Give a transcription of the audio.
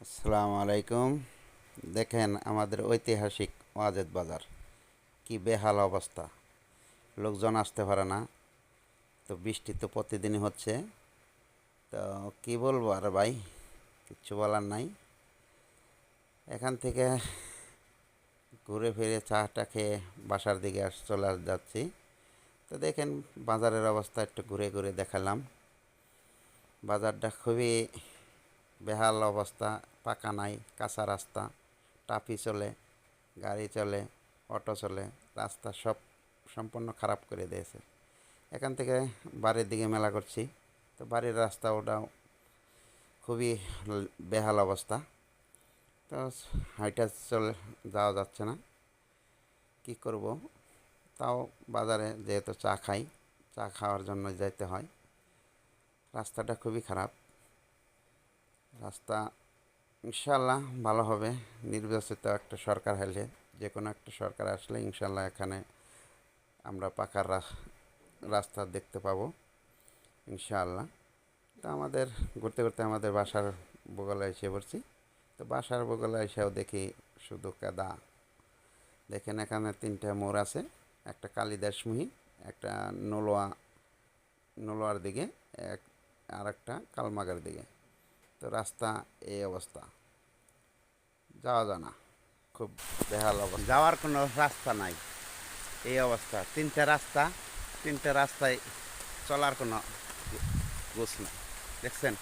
আসসালামু আলাইকুম। দেখেন আমাদের ঐতিহাসিক ওয়াজেদ বাজার কি বেহাল অবস্থা। লোকজন আসতে পারে না। তো বৃষ্টি তো প্রতিদিনই হচ্ছে। তো কি বলবো আর ভাই, কিচ্ছু বলার নাই। এখান থেকে ঘুরে ফিরে চাটা খেয়ে বাসার দিকে চলে যাচ্ছি। তো দেখেন বাজারের অবস্থা একটু ঘুরে ঘুরে দেখালাম। বাজারটা খুবই বেহাল অবস্থা। পাকা নাই, কাঁচা রাস্তা, টাফি চলে, গাড়ি চলে, অটো চলে, রাস্তা সব সম্পূর্ণ খারাপ করে দিয়েছে। এখান থেকে বাড়ির দিকে মেলা করছি। তো বাড়ির রাস্তা ওটাও খুবই বেহাল অবস্থা। তো হাইটা চলে যাওয়া যাচ্ছে না, কি করব। তাও বাজারে যেহেতু চা খাই, চা খাওয়ার জন্য যেতে হয়। রাস্তাটা খুবই খারাপ। রাস্তা ইনশাল্লাহ ভালো হবে। নির্বাচিত একটা সরকার হলে, যে কোনো একটা সরকার আসলে ইনশাল্লাহ এখানে আমরা পাকা রাস্তা দেখতে পাবো ইনশাআল্লাহ। তো আমাদের ঘুরতে ঘুরতে আমাদের বাসার বগলে এসে পড়ছি। তো বাসার বগলে এসেও দেখি শুধু কাদা। দেখেন এখানে তিনটা মোড় আছে, একটা কালিদাসমুহি, একটা নলোয়ার দিকে, এক আর একটা কালমাগার দিকে। তো রাস্তা এই অবস্থা, যাওয়া যায় না, খুব বেহাল অবস্থা, যাওয়ার কোনো রাস্তা নাই। এই অবস্থা, তিনটা রাস্তায় চলার কোনো গোছ নেই। দেখছেন।